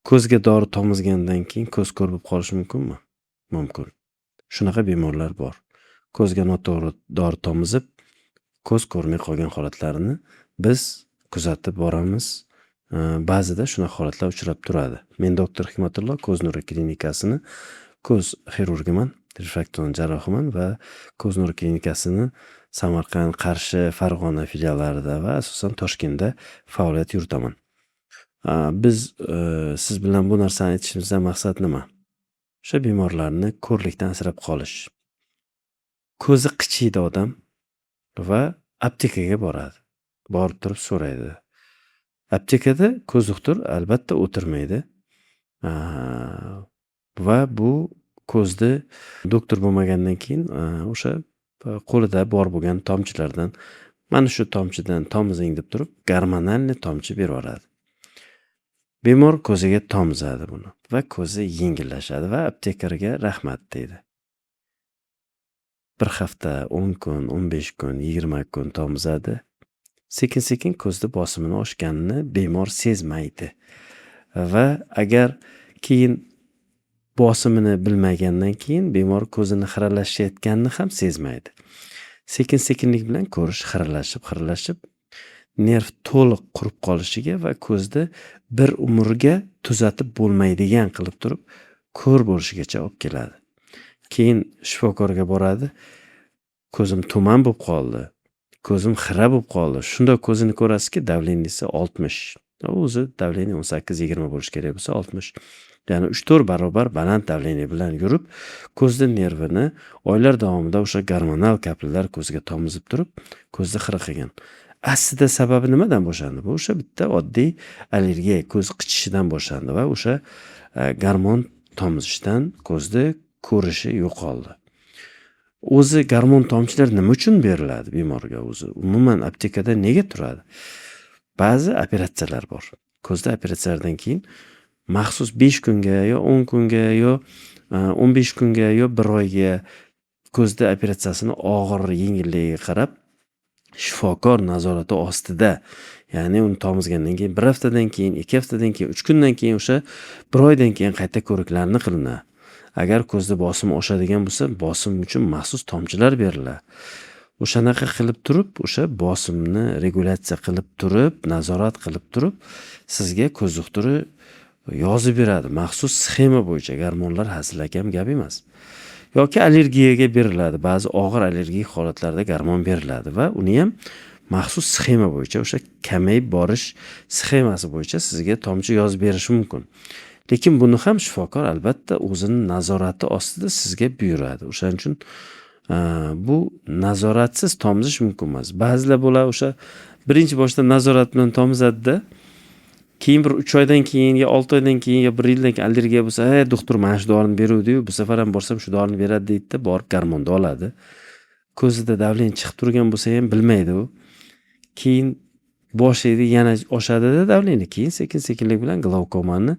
Ko'zga dori tomizgandan keyin ko'z ko'r bo'lib qolishi mumkinmi? Mumkin. Shunaqa bemorlar bor. Ko'zga noto'g'ri dori tomizib, ko'z ko'rmay qolgan holatlarini biz kuzatib boramiz. Ba'zida shunaqa holatlar uchrab turadi. Men doktor Hikmatullo Ko'z nuri klinikasini ko'z xirurgiman, refraksion jarrohiman va Ko'z nuri klinikasini Samarqand, Qarshi, Farg'ona filiallarida va asosan Toshkentda faoliyat yuritaman. Biz siz bilan bu narsani aytishimizdan maqsad nima? O'sha bemorlarni ko'rlikdan asrab qolish. Ko'zi qichiydi odam va aptekaga boradi. Borib turib so'raydi. Aptekada ko'z doktor albatta o'tirmaydi. Va bu ko'zni doktor bo'lmagandan keyin o'sha qo'lida bor bo'lgan tomchilardan mana shu tomchidan tomizing deb turib gormonalniy tomchi berib yuboradi. Bemor ko'ziga tomizadi buni va ko'zi yengillashadi va aptekarga rahmat deydi. Bir hafta, 10 kun, 15 kun, 20 kun tomizadi. Sekin-sekin ko'zda bosimini oshganini bemor sezmaydi. Va agar keyin bosimini bilmagandan keyin bemor ko'zini xiralashayotganini ham sezmaydi. Sekin-sekinlik bilan ko'rish xiralashib nerv to'liq qurib qolishiga va ko'zni bir umrga tuzatib bo'lmaydigan qilib turib ko'r bo'lishigacha olib keladi. Keyin shifokorga boradi. Ko'zim tuman bo'lib qoldi. Ko'zim xira bo'lib qoldi. Shunda ko'zini ko'rasizki, davleniyasi 60. O'zi davleniya 18-20 bo'lish kerak bo'lsa 60. Ya'ni 3-4 barobar baland davleniya bilan yurib, ko'zda nervini oylar davomida o'sha gormonal kapillar ko'zga tomizib turib, ko'zni xira qilgan. Aslida sababi nimadan boshlandi? Bu o'sha bitta oddiy allergiya, ko'z qichishidan boshlandi va o'sha gormon tomizishdan ko'zni ko'rishi yo'qoldi. O'zi gormon tomchilar nima uchun beriladi bemorga o'zi? Umuman aptekada nega turadi? Ba'zi operatsiyalar bor. Ko'zda operatsiyalardan keyin maxsus 5 kunga yo 10 kunga yo 15 kunga yo 1 oyga ko'zda operatsiyasini og'ir yengilligiga qarab shifokor nazorati ostida, ya'ni uni tomizgandan keyin 1 haftadan keyin, 2 haftadan keyin, 3 kundan keyin o'sha 1 oydan keyin qayta ko'riklarni qilinadi. Agar ko'zda bosim oshadigan bo'lsa, bosim uchun maxsus tomchilar beriladi. O'shanaqa qilib turib, o'sha bosimni regulyatsiya qilib turib, nazorat qilib turib, sizga ko'z doktori yozib beradi. Maxsus sxema bo'yicha gormonlar hazilakam gap emas. Yoki allergiyaga beriladi. Ba'zi og'ir allergik holatlarda gormon beriladi va uni ham maxsus sxema bo'yicha, o'sha kamayib borish sxemasi bo'yicha sizga tomchi yozib berishi mumkin. Lekin buni ham shifokor albatta o'zining nazorati ostida sizga buyuradi. O'shaning uchun bu nazoratsiz tomizish mumkin emas. Ba'zilar bo'lar o'sha birinchi boshda nazorat bilan tomizadi-da, keyin bir 3 oydan keyin yo 6 oydan keyin yo 1 yildan keyin allergiya bo'lsa, doktor mana shu dorini beruvdi-yu, bu safar ham borsam shu dorini beradi deydi-da, borib gormonni oladi. Ko'zida davleniya chiqib turgan bo'lsa ham bilmaydi u. Keyin boshlaydi, yana oshadi-da davleniya. Keyin sekin-sekinlik bilan glaukomani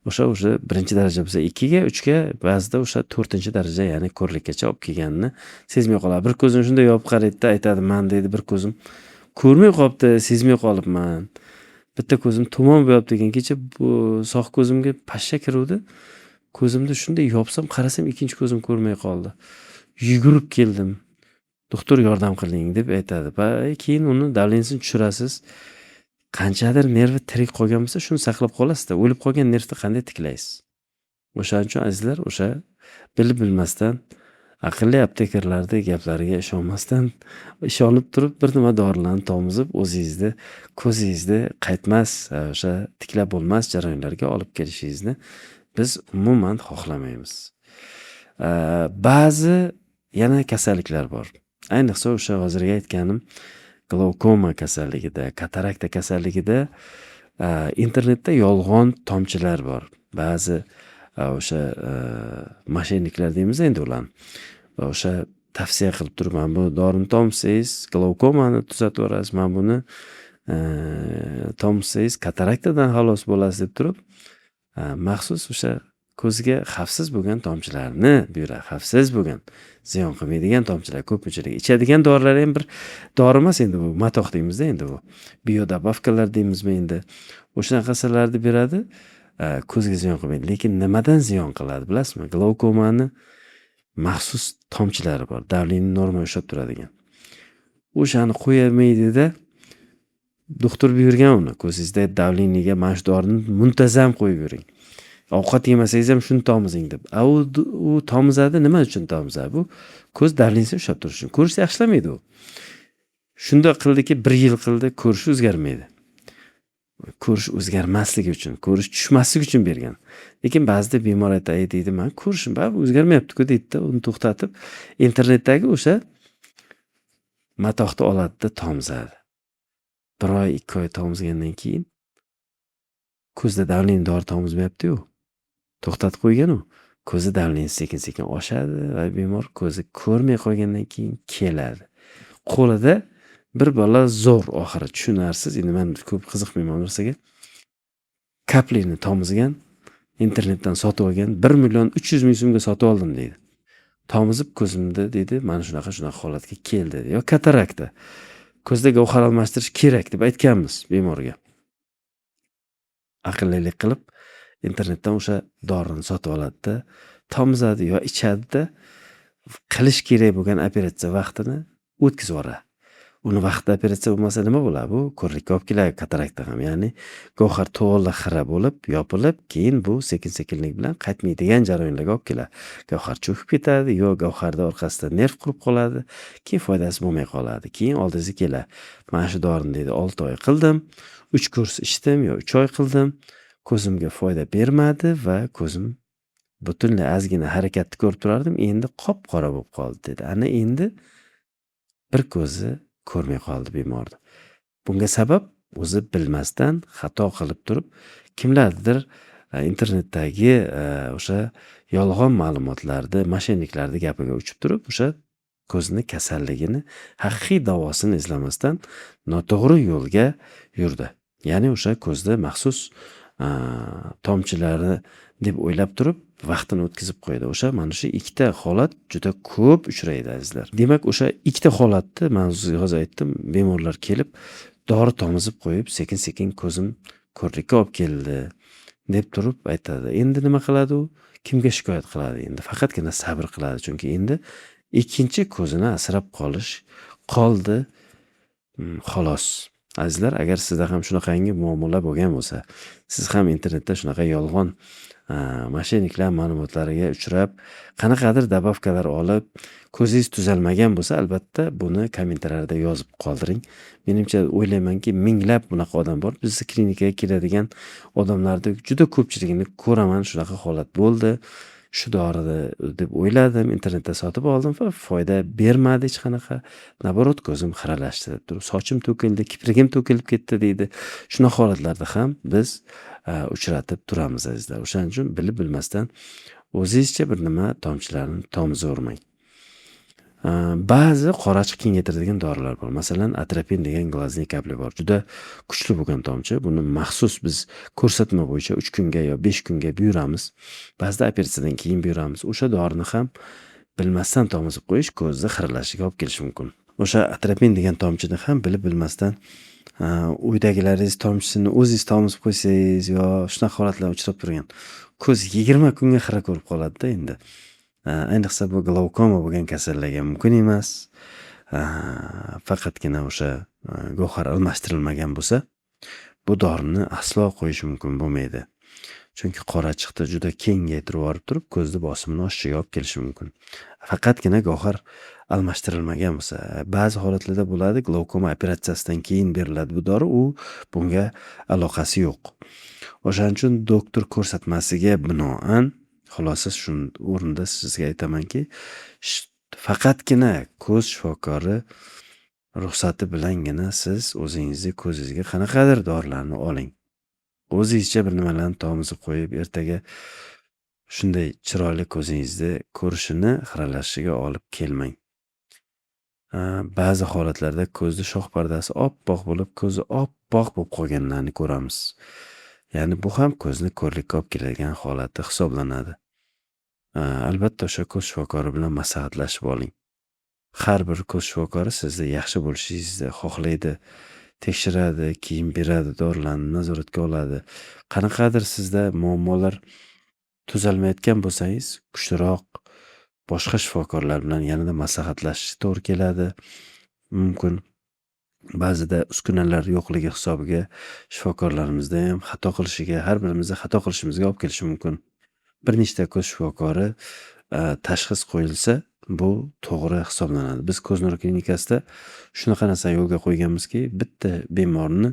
o'sha birinchi daraja bo'lsa 2 ga, 3 ga, ba'zida o'sha 4-daraja, ya'ni ko'rlikkacha olib kelganini sezmay qoladi. Bir ko'zini shunday yopib qaraydi-da, aytadi, "Men deydi, bir ko'zim ko'rmay qolibdi, sezmay qolibman. Bitta ko'zim tuman bo'lyapti degan kecha bu sog' ko'zimga pashsha kiruvdi. Ko'zimni shunday yopsam, qarasam ikkinchi ko'zim ko'rmay qoldi. Yugurib keldim. Doktor yordam qiling" deb aytadi. Va keyin uni davleniyasini tushirasiz. Qanchadir nervi tirik qolgan bo'lsa, shuni saqlab qolasiz-da. O'lib qolgan nervni qanday tiklaysiz? O'shaning uchun azizlar, o'sha bilib bilmasdan aqlli aptekarlarning gaplariga ishonmasdan, ishonib turib bir nima dorilarni tomizib, o'zingizni ko'zingizni qaytmas, o'sha tiklab bo'lmas jarayonlarga olib kelishingizni biz umuman xohlamaymiz. Ba'zi yana kasalliklar bor. Ayniqsa o'sha hozirgi aytganim glaukoma kasalligida, katarakta kasalligida internetda yolg'on tomchilar bor. Ba'zi o'sha moshenniklar deymiz endi ularni. O'sha tavsiya qilib turman, bu dorini tomsangiz glaukomani tuzatib yuborasiz, men buni tomsangiz kataraktadan xalos bo'lasiz deb turib, maxsus o'sha ko'zga xavfsiz bo'lgan tomchilarni buyuradi. Xavfsiz bo'lgan, ziyon qilmaydigan tomchilar ko'pchilik. Ichadigan dorilar ham bir dori emas endi bu, matoq deymiz-da endi bu. Biodobavkalar deymizmi endi. O'shanaqalarni beradi. ko'zga ziyon qilmaydi. Lekin nimadan ziyon qiladi bilasizmi? Glaukomani maxsus tomchilari bor. Davleniy norma ushlab turadigan. O'shani qo'yolmaydida doktor buyurgan uni. Ko'zingizda davleniyga mana shu dorini muntazam qo'yib yuring. Ovqat yemasangiz ham shuni tomizing deb. U tomizadi, nima uchun tomizadi? Bu ko'z davleniyasini ushlab turish uchun. Ko'rish yaxshilamaydi u. Shunda qildiki, 1 yil qildi, ko'rish o'zgarmaydi. Ko'rish o'zgarmasligi uchun, ko'rish tushmasligi uchun bergan. Lekin ba'zida bemor aytadi, "Men ko'rishim baribir o'zgarmayapti-ku" deydi-da, uni to'xtatib, internetdagi o'sha matohni oladi-da, tomizadi. 1 oy, 2 oy tomizgandan keyin ko'zda davleniy dori tomizmayapti-yu. To'xtatib qo'ygan u. Ko'zi davleniyasi sekin-sekin oshadi va bemor ko'zi ko'rmay qolgandan keyin keladi. Qo'lida bir balo zo'r oxiri tushunarsiz. Endi men ko'p qiziqmayman bu narsaga. Kaplini tomizgan, internetdan sotib olgan, 1.300.000 so'mga sotib oldim deydi. Tomizib ko'zimda deydi, mana shunaqa holatga keldi dedi. Yo katarakta. Ko'zda gavhar almashtirish kerak deb aytganmiz bemorga. Aqllilik qilib internetdan o'sha dorini sotib oladi-da, tomizadi yo ichadi-da, qilish kerak bo'lgan operatsiya vaqtini o'tkazib yuboradi. Uni vaqtida operatsiya bo'lmasa nima bo'ladi? Bu ko'rlikka olib keladi, katarakta ham. Ya'ni gavhar to'g'ri xira bo'lib, yopilib, keyin bu sekin-sekinlik bilan qaytmaydigan jarayonlarga olib keladi. Gavhar cho'kib ketadi, yo gavharda orqasida nerv qurib qoladi, keyin foydasi bo'lmay qoladi. Keyin oldingizga keladi. Mana shu dorini deydi 6 oy qildim, 3 kurs ichdim yo 3 oy qildim. Ko'zimga foyda bermadi va ko'zim butunlay ozgina harakatni ko'rib turardim, endi qop-qora bo'lib qoldi dedi. Ana endi bir ko'zi ko'rmay qoldi bemorni. Bunga sabab o'zi bilmasdan xato qilib turib, kimlardir internetdagi o'sha yolg'on ma'lumotlarni, moshenniklarni gapiga uchib turib, o'sha ko'zning kasalligini, haqiqiy davosini izlamasdan noto'g'ri yo'lga yurdi. Ya'ni o'sha ko'zda maxsus tomchilari deb o'ylab turib, vaqtini o'tkazib qo'ydi. O'sha mana shu ikkita holat juda ko'p uchraydi azizlar. Demak, o'sha ikkita holatni men hozir aytdim, bemorlar kelib, dori tomizib qo'yib, sekin-sekin ko'zim ko'rlikka olib keldi deb turib aytadi. Endi nima qiladi u? Kimga shikoyat qiladi endi? Faqatgina sabr qiladi, chunki endi ikkinchi ko'zini asrab qoldi, xolos. Azizlar, agar sizda ham shunaqangi muammolar bo'lgan bo'lsa, siz ham internetda shunaqa yolg'on moshenniklar ma'lumotlariga uchrab, qanaqadir dabavkalar olib, ko'zingiz tuzalmagan bo'lsa, albatta buni kommentariyada yozib qoldiring. Menimcha o'ylaymanki, minglab bunaqa odam bor. Bizning klinikaga keladigan odamlarning juda ko'pchiligini ko'raman, shunaqa holat bo'ldi. Shu dorini deb o'yladim, internetda sotib oldim va foyda bermadi hech qanaqa. Naborot ko'zim xiralashdi deb turib, sochim to'kildi, kiprigim to'kilib ketdi deydi. Shunaqa holatlarda ham biz uchratib turamiz azizlar. O'shaning uchun bilib bilmasdan o'zingizcha bir nima tomchilarni tomizavermang. Ba'zi qorachiq kengaytiradigan dorilar bor. Masalan, atropin degan glazniy kapli bor. Juda kuchli bo'lgan tomchi. Buni maxsus biz ko'rsatma bo'yicha 3 kunga yo 5 kunga buyuramiz. Ba'zida operatsiyadan keyin buyuramiz. O'sha dorini ham bilmasdan tomizib qo'yish ko'zni xiralashiga olib kelishi mumkin. O'sha atropin degan tomchini ham bilib bilmasdan uydagilaringiz tomchisini o'zingiz tomizib qo'ysangiz yo shunaqa holatlar uchrab turgan. Ko'z 20 kunga xira ko'rib qoladi-da endi. Ayniqsa bu glaukoma bo'lgan kasallarga mumkin emas. Faqatgina o'sha gavhar almashtirilmagan bo'lsa, bu dorini aslo qo'yish mumkin bo'lmaydi. Chunki qorachiqni juda kengaytirib yuborib turib, ko'zni bosimini oshishiga olib kelishi mumkin. Faqatgina gavhar almashtirilmagan bo'lsa, ba'zi holatlarda bo'ladi, glaukoma operatsiyasidan keyin beriladi bu dori, u bunga aloqasi yo'q. O'shaning uchun doktor ko'rsatmasiga binoan xulosa shu o'rinda sizga aytamanki, faqatgina ko'z shifokori ruxsati bilangina siz o'zingizning ko'zingizga qanaqadir dorilarni oling. O'zingizcha bir nimalarni tomizib qo'yib, ertaga shunday chiroyli ko'zingizni ko'rishini xiralashiga olib kelmang. Ba'zi holatlarda ko'zni shoh pardasi oppoq bo'lib, ko'zi oppoq bo'lib qolganlarni ko'ramiz. Ya'ni bu ham ko'zni ko'rlikka olib keladigan holati hisoblanadi. Albatta o'sha ko'z shifokori bilan maslahatlashib oling. Har bir ko'z shifokori sizni yaxshi bo'lishingizni xohlaydi tekshiradi, kiyim beradi, dorilarni nazoratga oladi. Qanaqadir sizda muammolar tuzalmayotgan bo'lsangiz, kuchliroq boshqa shifokorlar bilan yanada maslahatlashishga to'g'ri keladi. Mumkin ba'zida uskunalar yo'qligi hisobiga shifokorlarimizda ham xato qilishiga, har birimizni xato qilishimizga olib kelishi mumkin. Bir nechta ko'z shifokori tashxis qo'yilsa, bu to'g'ri hisoblanadi. Biz ko'z nuri klinikasida shunaqa narsani yo'lga qo'yganmizki, bitta bemorni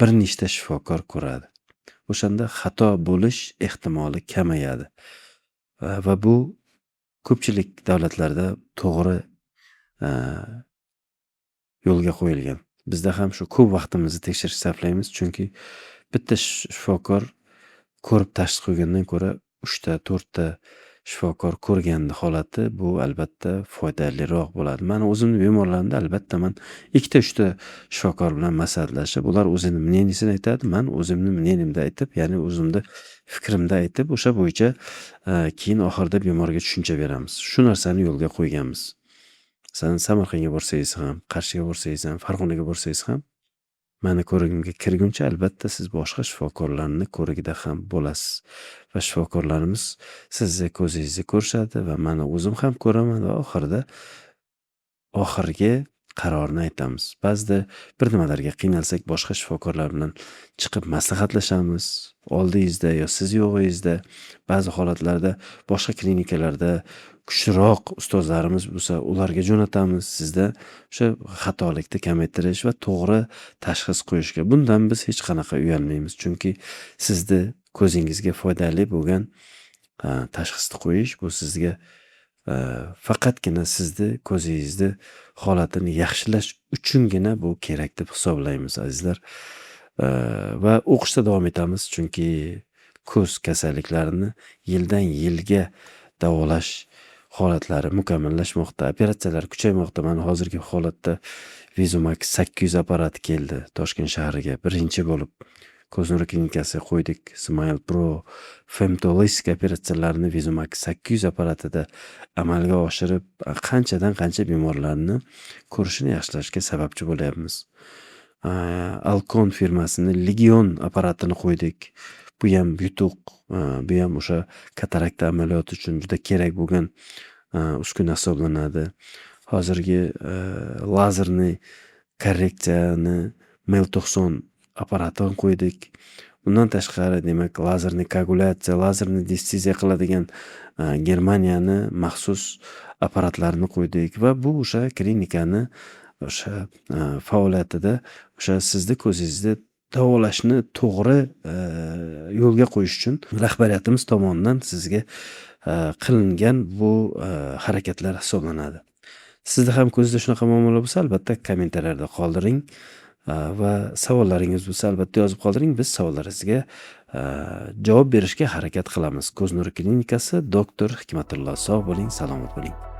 bir nechta shifokor ko'radi. O'shanda xato bo'lish ehtimoli kamayadi. Va bu ko'pchilik davlatlarda to'g'ri yo'lga qo'yilgan. Bizda ham shu ko'p vaqtimizni tekshirish sarflaymiz, chunki bitta shifokor ko'rib tashxis qo'ygandan ko'ra 3 ta, 4 ta shifokor ko'rganni holati bu albatta foydaliroq bo'ladi. Mani o'zimni bemorlarimda albatta man 2 ta, 3 ta shifokor bilan maslahatlashib, ular o'zini мнениесini aytadi, man o'zimni мнениемni aytib, ya'ni o'zimni fikrimni aytib, o'sha bo'yicha keyin oxirida bemorga tushuncha beramiz. Shu narsani yo'lga qo'yganmiz. Masalan, Samarqandga borsangiz ham, Qarshiga borsangiz ham, Farg'onaga borsangiz ham mani ko'rigimga kirguncha albatta siz boshqa shifokorlarni ko'rigida ham bo'lasiz. Va shifokorlarimiz sizni ko'zingizni ko'rishadi va mani o'zim ham ko'raman va oxirgi qarorni aytamiz. Ba'zida bir nimalarga qiynalsak, boshqa shifokorlar bilan chiqib maslahatlashamiz. Oldingizda yo siz yo'g'ingizda, ba'zi holatlarda boshqa klinikalarda kuchliroq ustozlarimiz bo'lsa, ularga jo'natamiz. Sizda o'sha xatolikni kamaytirish va to'g'ri tashxis qo'yishga. Bundan biz hech qanaqa uyalmaymiz, chunki sizni ko'zingizga foydali bo'lgan tashxisni qo'yish bu sizga faqatgina sizni ko'zingizni holatini yaxshilash uchungina bu kerak deb hisoblaymiz, azizlar. Va o'qishda davom etamiz, chunki ko'z kasalliklarini yildan yilga davolash holatlari mukammallashmoqda, operatsiyalar kuchaymoqda. Mana hozirgi holatda Vizumax 800 apparati keldi Toshkent shahriga birinchi bo'lib. Ko'z nuri klinikasiga qo'ydik. Smile Pro Femtolisk operatsiyalarini Vizumax 800 apparatida amalga oshirib, qanchadan qancha bemorlarni ko'rishini yaxshilashga sababchi bo'lyapmiz. Alcon firmasini Legion apparatini qo'ydik. Bu ham yutuq, bu ham o'sha katarakta amaliyoti uchun juda kerak bo'lgan uskuna hisoblanadi. Hozirgi lazerni korreksiyani Mel90 apparatini qo'ydik. Bundan tashqari, demak, lazerni koagulyatsiya, lazerni distiziya qiladigan Germaniyani maxsus apparatlarini qo'ydik va bu o'sha klinikani o'sha faoliyatida o'sha sizni ko'zingizni davolashni to'g'ri yo'lga qo'yish uchun rahbariyatimiz tomonidan sizga qilingan bu harakatlar hisoblanadi. Sizda ham ko'zda shunaqa muammolar bo'lsa, albatta kommentariylarda qoldiring va savollaringiz bo'lsa albatta yozib qoldiring. Biz savollaringizga javob berishga harakat qilamiz. Ko'z nuri klinikasi, doktor Hikmatullo. Sog' bo'ling, salomat bo'ling.